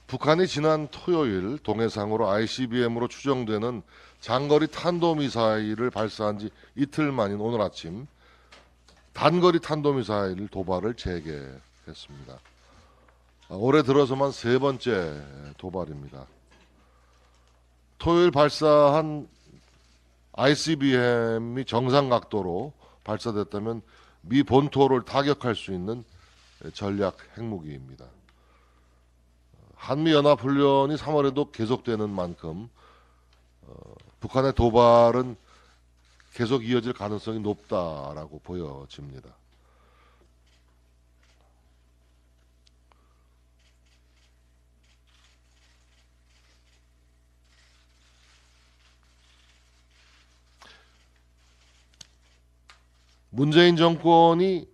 북한이 지난 토요일 동해상으로 ICBM으로 추정되는 장거리 탄도미사일을 발사한 지 이틀 만인 오늘 아침 단거리 탄도미사일 도발을 재개했습니다. 올해 들어서만 세 번째 도발입니다. 토요일 발사한 ICBM이 정상 각도로 발사됐다면 미 본토를 타격할 수 있는 전략 핵무기입니다. 한미연합훈련이 3월에도 계속되는 만큼 북한의 도발은 계속 이어질 가능성이 높다라고 보여집니다. 문재인 정권이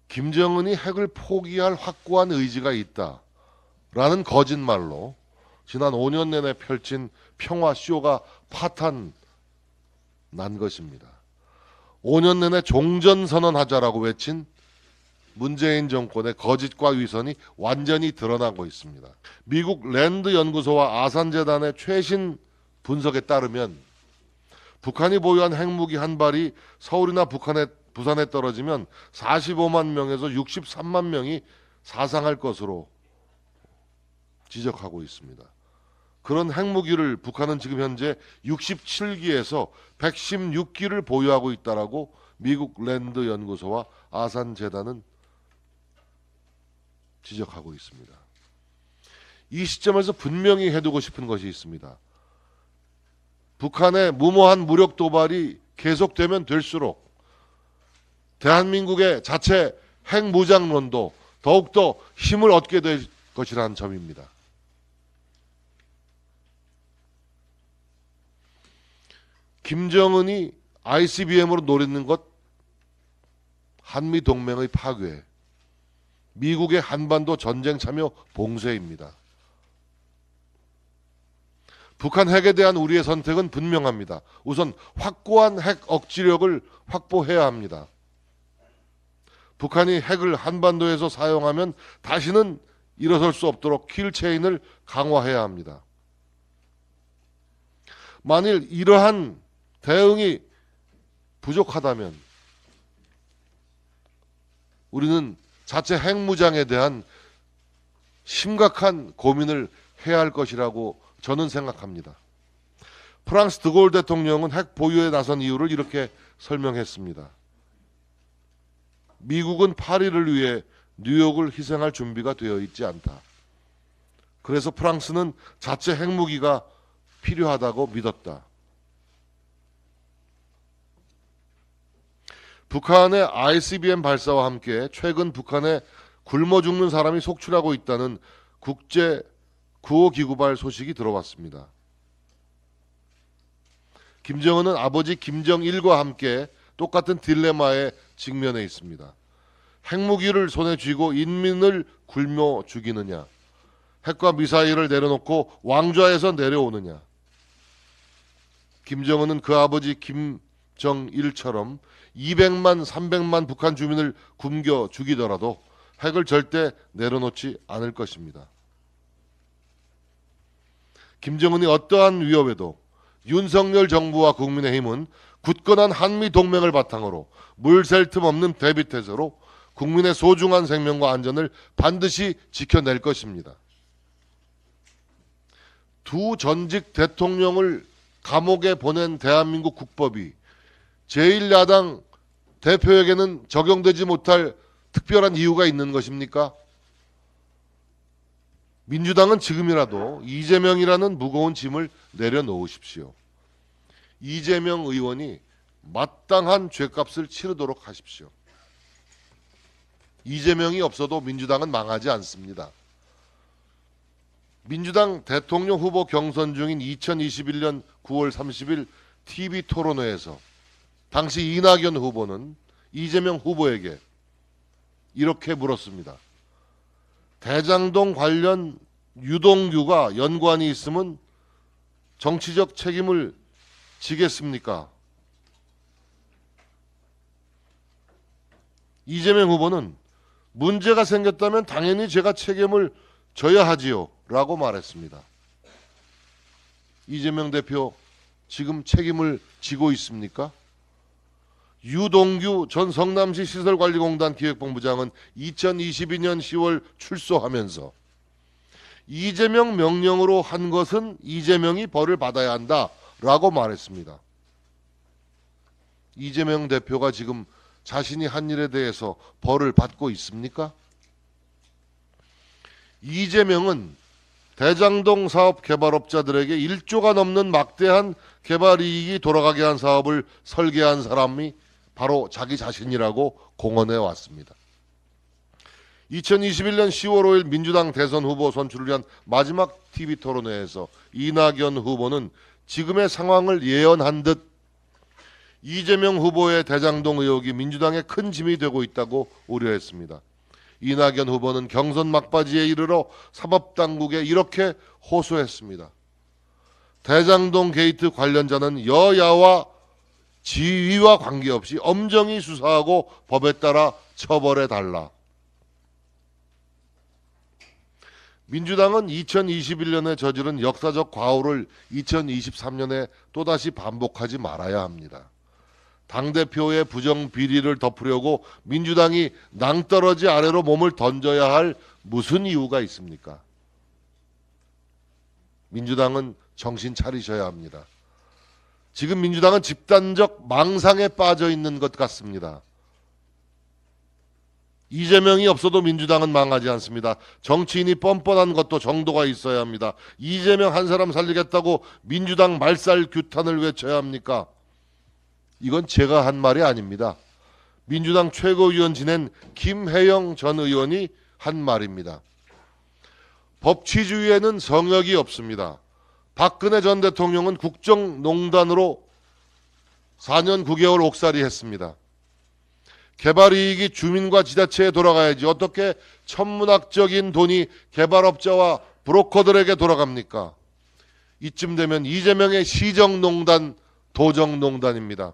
김정은이 핵을 포기할 확고한 의지가 있다라는 거짓말로 지난 5년 내내 펼친 평화쇼가 파탄난 것입니다. 5년 내내 종전선언하자라고 외친 문재인 정권의 거짓과 위선이 완전히 드러나고 있습니다. 미국 랜드 연구소와 아산재단의 최신 분석에 따르면 북한이 보유한 핵무기 한 발이 서울이나 부산에 떨어지면 45만 명에서 63만 명이 사상할 것으로 지적하고 있습니다. 그런 핵무기를 북한은 지금 현재 67기에서 116기를 보유하고 있다라고 미국 랜드 연구소와 아산재단은 지적하고 있습니다. 이 시점에서 분명히 해두고 싶은 것이 있습니다. 북한의 무모한 무력 도발이 계속되면 될수록 대한민국의 자체 핵무장론도 더욱더 힘을 얻게 될 것이라는 점입니다. 김정은이 ICBM으로 노리는 것, 한미동맹의 파괴, 미국의 한반도 전쟁 참여 봉쇄입니다. 북한 핵에 대한 우리의 선택은 분명합니다. 우선 확고한 핵 억지력을 확보해야 합니다. 북한이 핵을 한반도에서 사용하면 다시는 일어설 수 없도록 킬체인을 강화해야 합니다. 만일 이러한 대응이 부족하다면 우리는 자체 핵무장에 대한 심각한 고민을 해야 할 것이라고 저는 생각합니다. 프랑스 드골 대통령은 핵 보유에 나선 이유를 이렇게 설명했습니다. 미국은 파리를 위해 뉴욕을 희생할 준비가 되어 있지 않다. 그래서 프랑스는 자체 핵무기가 필요하다고 믿었다. 북한의 ICBM 발사와 함께 최근 북한에 굶어 죽는 사람이 속출하고 있다는 국제 구호기구발 소식이 들어왔습니다. 김정은은 아버지 김정일과 함께 똑같은 딜레마에 직면해 있습니다. 핵무기를 손에 쥐고 인민을 굶어 죽이느냐, 핵과 미사일을 내려놓고 왕좌에서 내려오느냐. 김정은은 그 아버지 김정일처럼 200만, 300만 북한 주민을 굶겨 죽이더라도 핵을 절대 내려놓지 않을 것입니다. 김정은이 어떠한 위협에도 윤석열 정부와 국민의힘은 굳건한 한미 동맹을 바탕으로 물샐 틈 없는 대비태세로 국민의 소중한 생명과 안전을 반드시 지켜낼 것입니다. 두 전직 대통령을 감옥에 보낸 대한민국 국법이 제1야당 대표에게는 적용되지 못할 특별한 이유가 있는 것입니까? 민주당은 지금이라도 이재명이라는 무거운 짐을 내려놓으십시오. 이재명 의원이 마땅한 죗값을 치르도록 하십시오. 이재명이 없어도 민주당은 망하지 않습니다. 민주당 대통령 후보 경선 중인 2021년 9월 30일 TV토론회에서 당시 이낙연 후보는 이재명 후보에게 이렇게 물었습니다. 대장동 관련 유동규가 연관이 있으면 정치적 책임을 지겠습니까? 이재명 후보는 문제가 생겼다면 당연히 제가 책임을 져야 하지요 라고 말했습니다. 이재명 대표 지금 책임을 지고 있습니까? 유동규 전 성남시 시설관리공단 기획본부장은 2022년 10월 출소하면서 이재명 명령으로 한 것은 이재명이 벌을 받아야 한다라고 말했습니다. 이재명 대표가 지금 자신이 한 일에 대해서 벌을 받고 있습니까? 이재명은 대장동 사업 개발업자들에게 1조가 넘는 막대한 개발 이익이 돌아가게 한 사업을 설계한 사람이 바로 자기 자신이라고 공언해 왔습니다. 2021년 10월 5일 민주당 대선 후보 선출을 위한 마지막 TV토론회에서 이낙연 후보는 지금의 상황을 예언한 듯 이재명 후보의 대장동 의혹이 민주당에 큰 짐이 되고 있다고 우려했습니다. 이낙연 후보는 경선 막바지에 이르러 사법당국에 이렇게 호소했습니다. 대장동 게이트 관련자는 여야와 지위와 관계없이 엄정히 수사하고 법에 따라 처벌해달라. 민주당은 2021년에 저지른 역사적 과오를 2023년에 또다시 반복하지 말아야 합니다. 당대표의 부정비리를 덮으려고 민주당이 낭떠러지 아래로 몸을 던져야 할 무슨 이유가 있습니까? 민주당은 정신 차리셔야 합니다. 지금 민주당은 집단적 망상에 빠져 있는 것 같습니다. 이재명이 없어도 민주당은 망하지 않습니다. 정치인이 뻔뻔한 것도 정도가 있어야 합니다. 이재명 한 사람 살리겠다고 민주당 말살 규탄을 외쳐야 합니까? 이건 제가 한 말이 아닙니다. 민주당 최고위원 지낸 김혜영 전 의원이 한 말입니다. 법치주의에는 성역이 없습니다. 박근혜 전 대통령은 국정농단으로 4년 9개월 옥살이 했습니다. 개발이익이 주민과 지자체에 돌아가야지 어떻게 천문학적인 돈이 개발업자와 브로커들에게 돌아갑니까? 이쯤 되면 이재명의 시정농단, 도정농단입니다.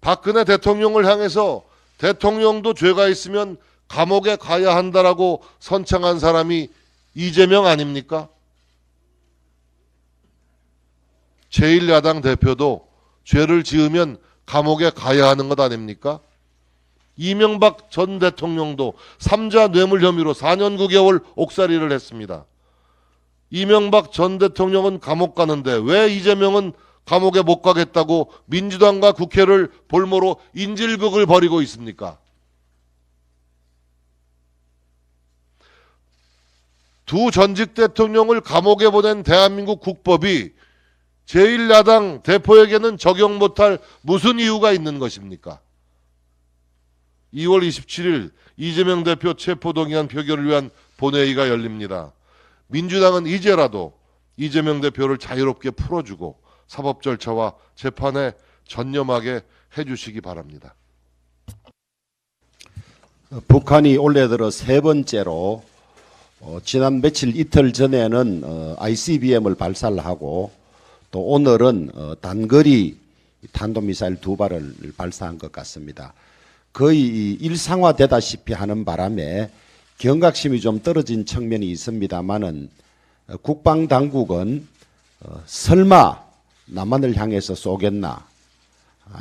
박근혜 대통령을 향해서 대통령도 죄가 있으면 감옥에 가야 한다라고 선창한 사람이 이재명 아닙니까? 제1야당 대표도 죄를 지으면 감옥에 가야 하는 것 아닙니까? 이명박 전 대통령도 3자 뇌물 혐의로 4년 9개월 옥살이를 했습니다. 이명박 전 대통령은 감옥 가는데 왜 이재명은 감옥에 못 가겠다고 민주당과 국회를 볼모로 인질극을 벌이고 있습니까? 두 전직 대통령을 감옥에 보낸 대한민국 국법이 제1야당 대표에게는 적용 못할 무슨 이유가 있는 것입니까? 2월 27일 이재명 대표 체포동의안 표결을 위한 본회의가 열립니다. 민주당은 이제라도 이재명 대표를 자유롭게 풀어주고 사법 절차와 재판에 전념하게 해주시기 바랍니다. 북한이 올해 들어 세 번째로 지난 며칠 이틀 전에는 ICBM을 발사를 하고 또 오늘은 단거리 탄도미사일 2발을 발사한 것 같습니다. 거의 일상화되다시피 하는 바람에 경각심이 좀 떨어진 측면이 있습니다만은 국방당국은 설마 남한을 향해서 쏘겠나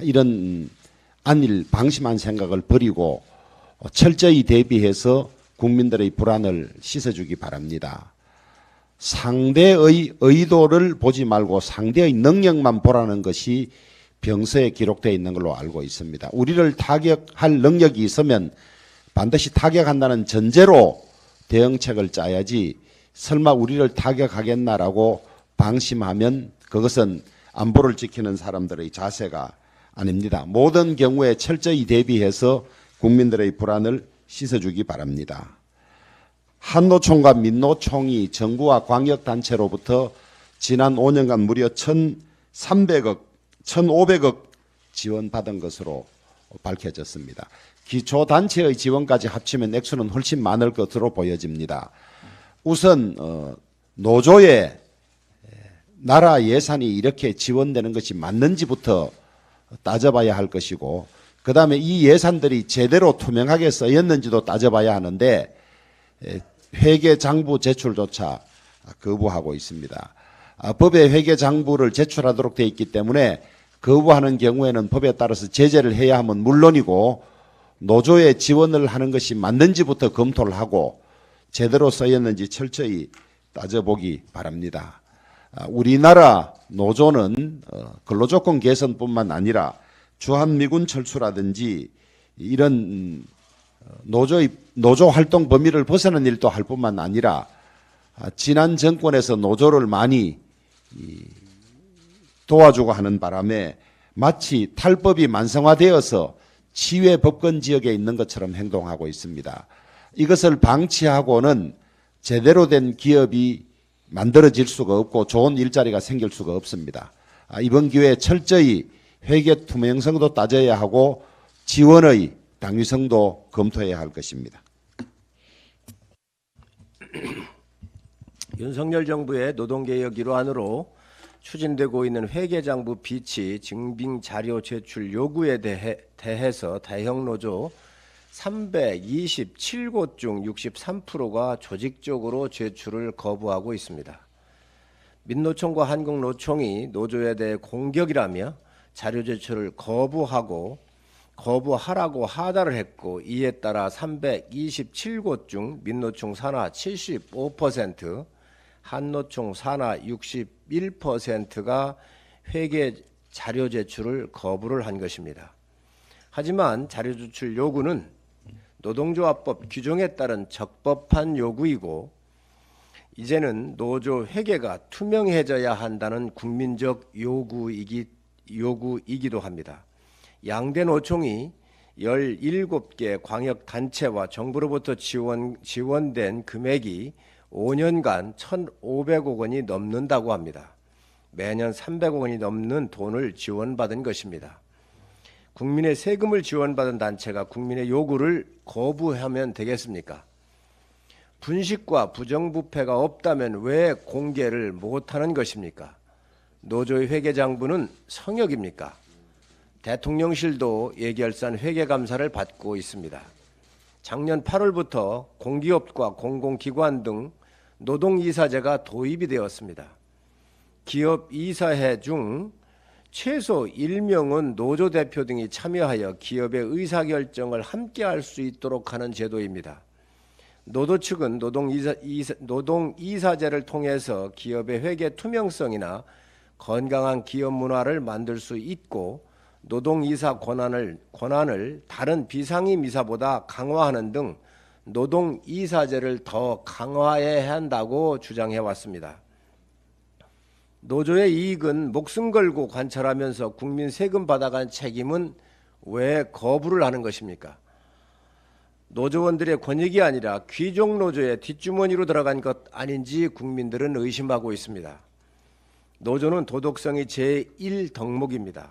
이런 안일 방심한 생각을 버리고 철저히 대비해서 국민들의 불안을 씻어주기 바랍니다. 상대의 의도를 보지 말고 상대의 능력만 보라는 것이 병서에 기록되어 있는 걸로 알고 있습니다. 우리를 타격할 능력이 있으면 반드시 타격한다는 전제로 대응책을 짜야지 설마 우리를 타격하겠나라고 방심하면 그것은 안보를 지키는 사람들의 자세가 아닙니다. 모든 경우에 철저히 대비해서 국민들의 불안을 씻어주기 바랍니다. 한노총과 민노총이 정부와 광역단체로부터 지난 5년간 무려 1,300억, 1,500억 지원받은 것으로 밝혀졌습니다. 기초단체의 지원까지 합치면 액수는 훨씬 많을 것으로 보여집니다. 우선 노조에 나라 예산이 이렇게 지원되는 것이 맞는지부터 따져봐야 할 것이고 그 다음에 이 예산들이 제대로 투명하게 쓰였는지도 따져봐야 하는데 회계 장부 제출조차 거부하고 있습니다. 법에 회계 장부를 제출하도록 되어 있기 때문에 거부하는 경우에는 법에 따라서 제재를 해야 하면 물론이고 노조에 지원을 하는 것이 맞는지부터 검토를 하고 제대로 쓰였는지 철저히 따져보기 바랍니다. 우리나라 노조는 근로조건 개선뿐만 아니라 주한미군 철수라든지 이런 노조 활동 범위를 벗어난 일도 할 뿐만 아니라 지난 정권에서 노조를 많이 도와주고 하는 바람에 마치 탈법이 만성화되어서 치외 법권 지역에 있는 것처럼 행동하고 있습니다. 이것을 방치하고는 제대로 된 기업이 만들어질 수가 없고 좋은 일자리가 생길 수가 없습니다. 이번 기회에 철저히 회계 투명성도 따져야 하고 지원의 당위성도 검토해야 할 것입니다. 윤석열 정부의 노동개혁 일환으로 추진되고 있는 회계장부 비치 증빙 자료 제출 요구에 대해서 대형노조 327곳 중 63%가 조직적으로 제출을 거부하고 있습니다. 민노총과 한국노총이 노조에 대해 공격이라며 자료 제출을 거부하라고 하달을 했고, 이에 따라 327곳 중 민노총 산하 75%, 한노총 산하 61%가 회계 자료 제출을 거부를 한 것입니다. 하지만 자료 제출 요구는 노동조합법 규정에 따른 적법한 요구이고 이제는 노조 회계가 투명해져야 한다는 국민적 요구이기도 합니다. 양대 노총이 17개 광역단체와 정부로부터 지원된 금액이 5년간 1,500억 원이 넘는다고 합니다. 매년 300억 원이 넘는 돈을 지원받은 것입니다. 국민의 세금을 지원받은 단체가 국민의 요구를 거부하면 되겠습니까? 분식과 부정부패가 없다면 왜 공개를 못하는 것입니까? 노조의 회계장부는 성역입니까? 대통령실도 예결산 회계감사를 받고 있습니다. 작년 8월부터 공기업과 공공기관 등 노동이사제가 도입이 되었습니다. 기업 이사회 중 최소 1명은 노조 대표 등이 참여하여 기업의 의사결정을 함께할 수 있도록 하는 제도입니다. 노조 측은 노동이사제를 통해서 기업의 회계 투명성이나 건강한 기업 문화를 만들 수 있고 노동이사 권한을 다른 비상임 이사보다 강화하는 등 노동이사제를 더 강화해야 한다고 주장해 왔습니다. 노조의 이익은 목숨 걸고 관찰하면서 국민 세금 받아간 책임은 왜 거부를 하는 것입니까? 노조원들의 권익이 아니라 귀족 노조의 뒷주머니로 들어간 것 아닌지 국민들은 의심하고 있습니다. 노조는 도덕성이 제1덕목입니다.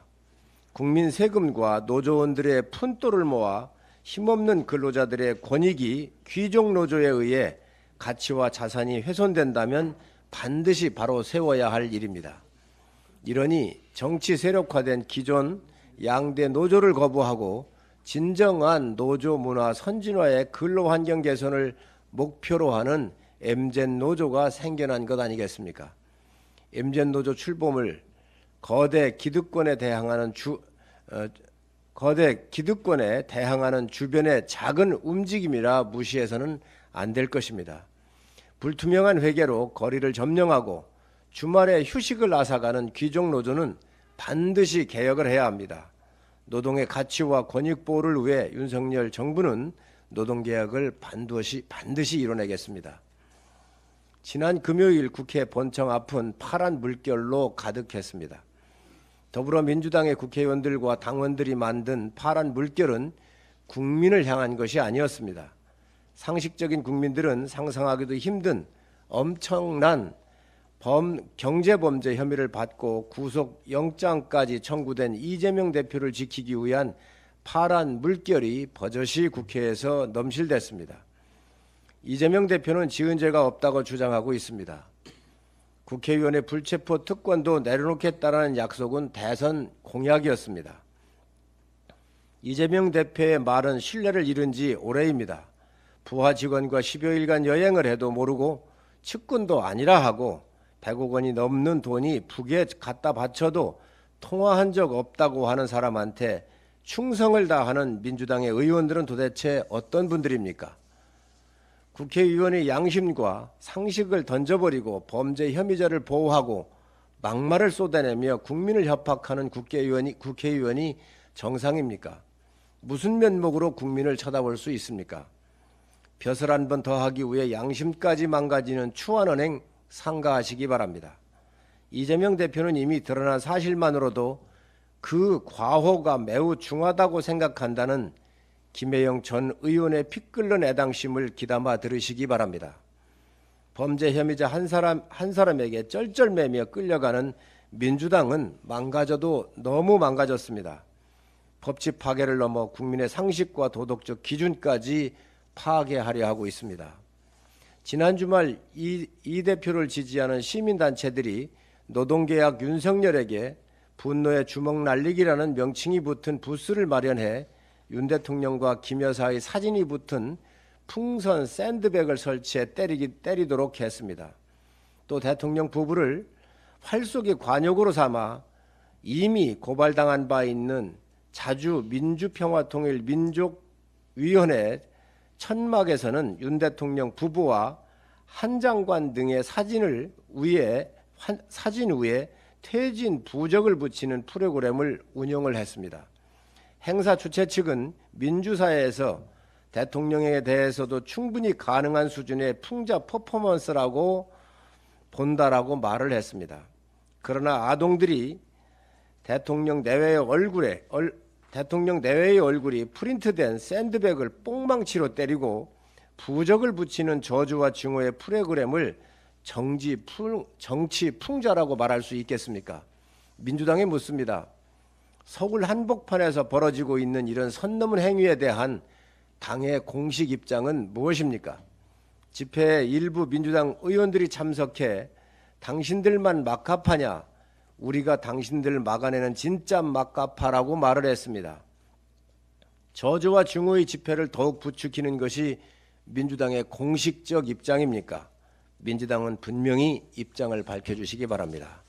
국민 세금과 노조원들의 푼돈을 모아 힘없는 근로자들의 권익이 귀족 노조에 의해 가치와 자산이 훼손된다면 반드시 바로 세워야 할 일입니다. 이러니 정치 세력화된 기존 양대 노조를 거부하고 진정한 노조 문화 선진화의 근로환경 개선을 목표로 하는 MZ노조가 생겨난 것 아니겠습니까? MZ노조 출범을 거대 기득권에 대항하는 주변의 작은 움직임이라 무시해서는 안 될 것입니다. 불투명한 회계로 거리를 점령하고 주말에 휴식을 앗아가는 귀족 노조는 반드시 개혁을 해야 합니다. 노동의 가치와 권익 보호를 위해 윤석열 정부는 노동개혁을 반드시 이뤄내겠습니다. 지난 금요일 국회 본청 앞은 파란 물결로 가득했습니다. 더불어민주당의 국회의원들과 당원들이 만든 파란 물결은 국민을 향한 것이 아니었습니다. 상식적인 국민들은 상상하기도 힘든 엄청난 경제범죄 혐의를 받고 구속영장까지 청구된 이재명 대표를 지키기 위한 파란 물결이 버젓이 국회에서 넘실댔습니다. 이재명 대표는 지은 죄가 없다고 주장하고 있습니다. 국회의원의 불체포 특권도 내려놓겠다는 약속은 대선 공약이었습니다. 이재명 대표의 말은 신뢰를 잃은 지 오래입니다. 부하 직원과 10여일간 여행을 해도 모르고 측근도 아니라 하고 100억 원이 넘는 돈이 북에 갖다 바쳐도 통화한 적 없다고 하는 사람한테 충성을 다하는 민주당의 의원들은 도대체 어떤 분들입니까? 국회의원의 양심과 상식을 던져버리고 범죄 혐의자를 보호하고 막말을 쏟아내며 국민을 협박하는 국회의원이 정상입니까? 무슨 면목으로 국민을 쳐다볼 수 있습니까? 벼슬 한 번 더 하기 위해 양심까지 망가지는 추한 언행 삼가하시기 바랍니다. 이재명 대표는 이미 드러난 사실만으로도 그 과호가 매우 중하다고 생각한다는 김혜영 전 의원의 피 끓는 애당심을 귀담아 들으시기 바랍니다. 범죄 혐의자 한 사람에게 쩔쩔매며 끌려가는 민주당은 망가져도 너무 망가졌습니다. 법치 파괴를 넘어 국민의 상식과 도덕적 기준까지 파괴하려 하고 있습니다. 지난 주말 이 대표를 지지하는 시민단체들이 노동계약 윤석열에게 분노의 주먹 날리기라는 명칭이 붙은 부스를 마련해 윤 대통령과 김 여사의 사진이 붙은 풍선 샌드백을 설치해 때리도록 했습니다. 또 대통령 부부를 활쏘기 관역으로 삼아 이미 고발당한 바 있는 자주 민주평화통일민족위원회 천막에서는 윤 대통령 부부와 한 장관 등의 사진 위에 퇴진 부적을 붙이는 프로그램을 운영을 했습니다. 행사 주최 측은 민주사회에서 대통령에 대해서도 충분히 가능한 수준의 풍자 퍼포먼스라고 본다라고 말을 했습니다. 그러나 아동들이 대통령 내외의 얼굴이 프린트된 샌드백을 뽕망치로 때리고 부적을 붙이는 저주와 증오의 프로그램을 정치 풍자라고 말할 수 있겠습니까? 민주당에 묻습니다. 서울 한복판에서 벌어지고 있는 이런 선 넘은 행위에 대한 당의 공식 입장은 무엇입니까? 집회에 일부 민주당 의원들이 참석해 당신들만 막가파냐? 우리가 당신들을 막아내는 진짜 막가파라고 말을 했습니다. 저주와 증오의 집회를 더욱 부추기는 것이 민주당의 공식적 입장입니까? 민주당은 분명히 입장을 밝혀주시기 바랍니다.